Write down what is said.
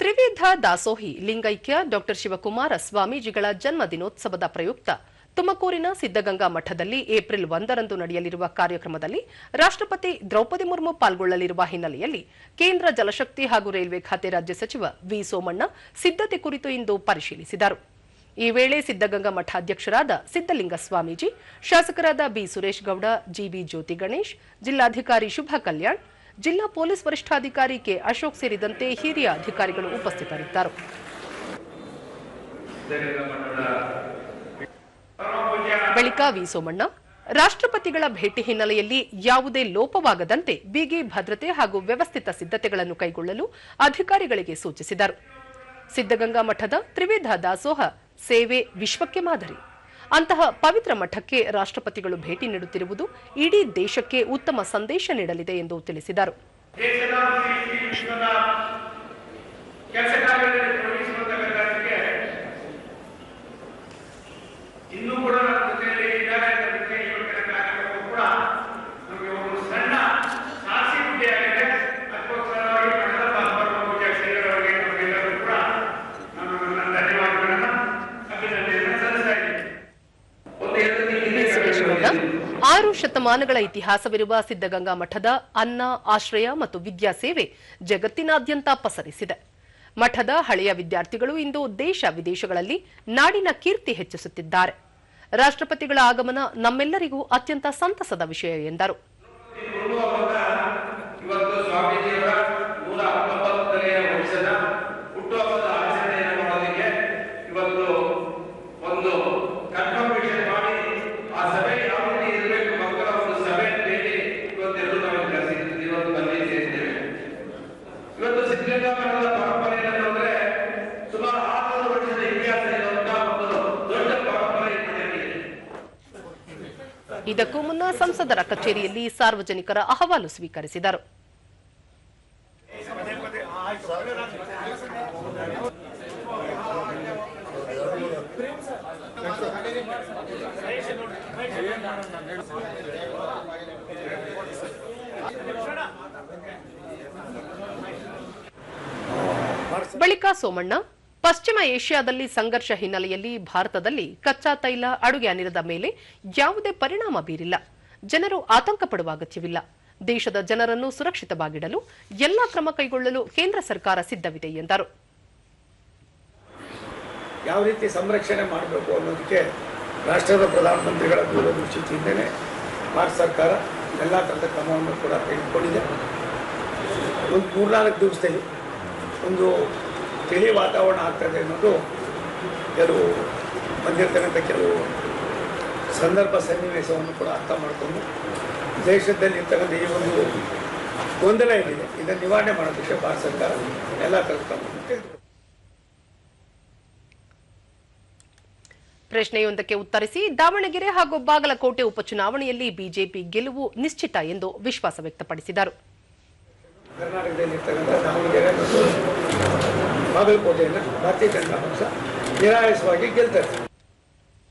ತ್ರಿವಿಧ ದಾಸೋಹಿ ಲಿಂಗೈಕ್ಯ ಡಾಕ್ಟರ್ ಶಿವಕುಮಾರ ಸ್ವಾಮೀಜಿಗಳ ಜನ್ಮ ದಿನೋತ್ಸವದ ಪ್ರಯುಕ್ತ ತುಮಕೂರಿನ ಸಿದ್ದಗಂಗಾ ಮಠದಲ್ಲಿ ಏಪ್ರಿಲ್ 1ರಂದು ನಡೆಯಲಿರುವ ಕಾರ್ಯಕ್ರಮದಲ್ಲಿ ರಾಷ್ಟ್ರಪತಿ ದ್ರೌಪದಿ ಮುರ್ಮು ಪಾಲ್ಗೊಳ್ಳಲಿರುವ ಹಿನ್ನೆಲೆಯಲ್ಲಿ ಕೇಂದ್ರ ಜಲಶಕ್ತಿ ಹಾಗೂ ರೈಲ್ವೆ ಖಾತೆ ರಾಜ್ಯ ಸಚಿವ ವಿ ಸೋಮಣ್ಣ ಸಿದ್ಧತೆ ಕುರಿತು ಇಂದು ಪರಿಶೀಲಿಸಿದರು. ಈ ವೇಳೆ ಸಿದ್ದಗಂಗಾ ಮಠಾಧ್ಯಕ್ಷರಾದ ಸಿದ್ದಲಿಂಗ ಸ್ವಾಮೀಜಿ, ಶಾಸಕರಾದ ಬಿ ಸುರೇಶ್ ಗೌಡ, ಜಿಬಿ ಜ್ಯೋತಿ ಗಣೇಶ್, ಜಿಲ್ಲಾಧಿಕಾರಿ ಶುಭಾ ಕಲ್ಯಾಣ್, ಜಿಲ್ಲಾ ಪೊಲೀಸ್ ವರಿಷ್ಠಾಧಿಕಾರಿ ಕೆ ಅಶೋಕ್ ಸೇರಿದಂತೆ ಹಿರಿಯ ಅಧಿಕಾರಿಗಳು ಉಪಸ್ಥಿತರಿದ್ದರು. ಬಳಿಕ ವಿ ಸೋಮಣ್ಣ ರಾಷ್ಟ್ರಪತಿಗಳ ಭೇಟಿ ಹಿನ್ನೆಲೆಯಲ್ಲಿ ಯಾವುದೇ ಲೋಪವಾಗದಂತೆ ಬಿಗಿ ಭದ್ರತೆ ಹಾಗೂ ವ್ಯವಸ್ಥಿತ ಸಿದ್ಧತೆಗಳನ್ನು ಕೈಗೊಳ್ಳಲು ಅಧಿಕಾರಿಗಳಿಗೆ ಸೂಚಿಸಿದರು. ಸಿದ್ದಗಂಗಾ ಮಠದ ತ್ರಿವಿಧ ದಾಸೋಹ ಸೇವೆ ವಿಶ್ವಕ್ಕೆ ಮಾದರಿ. ಅಂತಹ ಪವಿತ್ರ ಮಠಕ್ಕೆ ರಾಷ್ಟ್ರಪತಿಗಳು ಭೇಟಿ ನೀಡುತ್ತಿರುವುದು ಇಡೀ ದೇಶಕ್ಕೆ ಉತ್ತಮ ಸಂದೇಶ ನೀಡಲಿದೆ ಎಂದು ತಿಳಿಸಿದರು. ಆರು ಶತಮಾನಗಳ ಇತಿಹಾಸವಿರುವ ಸಿದ್ದಗಂಗಾ ಮಠದ ಅನ್ನ, ಆಶ್ರಯ ಮತ್ತು ವಿದ್ಯಾ ಸೇವೆ ಜಗತ್ತಿನಾದ್ಯಂತ ಪಸರಿಸಿದೆ. ಮಠದ ಹಳೆಯ ವಿದ್ಯಾರ್ಥಿಗಳು ಇಂದು ದೇಶ ವಿದೇಶಗಳಲ್ಲಿ ನಾಡಿನ ಕೀರ್ತಿ ಹೆಚ್ಚಿಸುತ್ತಿದ್ದಾರೆ. ರಾಷ್ಟ್ರಪತಿಗಳ ಆಗಮನ ನಮ್ಮೆಲ್ಲರಿಗೂ ಅತ್ಯಂತ ಸಂತಸದ ವಿಷಯ ಎಂದರು. ಇದಕ್ಕೂ ಮುನ್ನ ಸಂಸದರ ಕಚೇರಿಯಲ್ಲಿ ಸಾರ್ವಜನಿಕರ ಅಹವಾಲು ಸ್ವೀಕರಿಸಿದರು. ಬಳಿಕ ಸೋಮಣ್ಣ ಪಶ್ಚಿಮ ಏಷ್ಯಾದಲ್ಲಿ ಸಂಘರ್ಷ ಹಿನ್ನೆಲೆಯಲ್ಲಿ ಭಾರತದಲ್ಲಿ ಕಚ್ಚಾ ತೈಲ, ಅಡುಗೆ ಅನಿಲದ ಮೇಲೆ ಯಾವುದೇ ಪರಿಣಾಮ ಬೀರಿಲ್ಲ. ಜನರು ಆತಂಕ ಪಡುವ ಅಗತ್ಯವಿಲ್ಲ. ದೇಶದ ಜನರನ್ನು ಸುರಕ್ಷಿತವಾಗಿಡಲು ಎಲ್ಲಾ ಕ್ರಮ ಕೈಗೊಳ್ಳಲು ಕೇಂದ್ರ ಸರ್ಕಾರ ಸಿದ್ಧವಿದೆ ಎಂದರು. ಯಾವ ರೀತಿ ಸಂರಕ್ಷಣೆ ಮಾಡಬೇಕು ಅನ್ನೋದಕ್ಕೆ ರಾಷ್ಟ್ರದ ಪ್ರಧಾನಮಂತ್ರಿಗಳ ದೂರದೃಷ್ಟಿಯಿಂದಲೇ ಭಾರತ ಸರ್ಕಾರ ಎಲ್ಲ ಥರದ ಕ್ರಮವನ್ನು ಕೂಡ ತೆಗೆದುಕೊಂಡಿದೆ. ಒಂದು 3-4 ದಿವಸದಲ್ಲಿ ಒಂದು ತಿಳಿ ವಾತಾವರಣ ಆಗ್ತದೆ ಅನ್ನೋದು ಕೆಲವು ಬಂದಿರತಕ್ಕಂಥ ಕೆಲವು ಸಂದರ್ಭ ಸನ್ನಿವೇಶವನ್ನು ಕೂಡ ಅರ್ಥ ಮಾಡಿಕೊಂಡು ದೇಶದಲ್ಲಿ ಇರ್ತಕ್ಕಂಥ ಈ ಒಂದು ಗೊಂದಲ ಏನಿದೆ ಇದನ್ನು ನಿವಾರಣೆ ಮಾಡೋದಕ್ಕೆ ಭಾರತ ಸರ್ಕಾರ ಎಲ್ಲ ಥರದ ಕ್ರಮವನ್ನು ತೆಗೆದುಕೊಂಡಿದೆ. ಪ್ರಶ್ನೆಯೊಂದಕ್ಕೆ ಉತ್ತರಿಸಿ ದಾವಣಗೆರೆ ಹಾಗೂ ಬಾಗಲಕೋಟೆ ಉಪಚುನಾವಣೆಯಲ್ಲಿ ಬಿಜೆಪಿ ಗೆಲುವು ನಿಶ್ಚಿತ ಎಂದು ವಿಶ್ವಾಸ ವ್ಯಕ್ತಪಡಿಸಿದರು. ಕರ್ನಾಟಕದಲ್ಲಿ ಇರ್ತಕ್ಕಂಥ ದಾವಣಗೆರೆ ಮತ್ತು ಬಾಗಲಕೋಟೆಯನ್ನು ಭಾರತೀಯ ಜನತಾ ಪಕ್ಷ ನಿರಾಯಸವಾಗಿ ಗೆಲ್ತಾರೆ.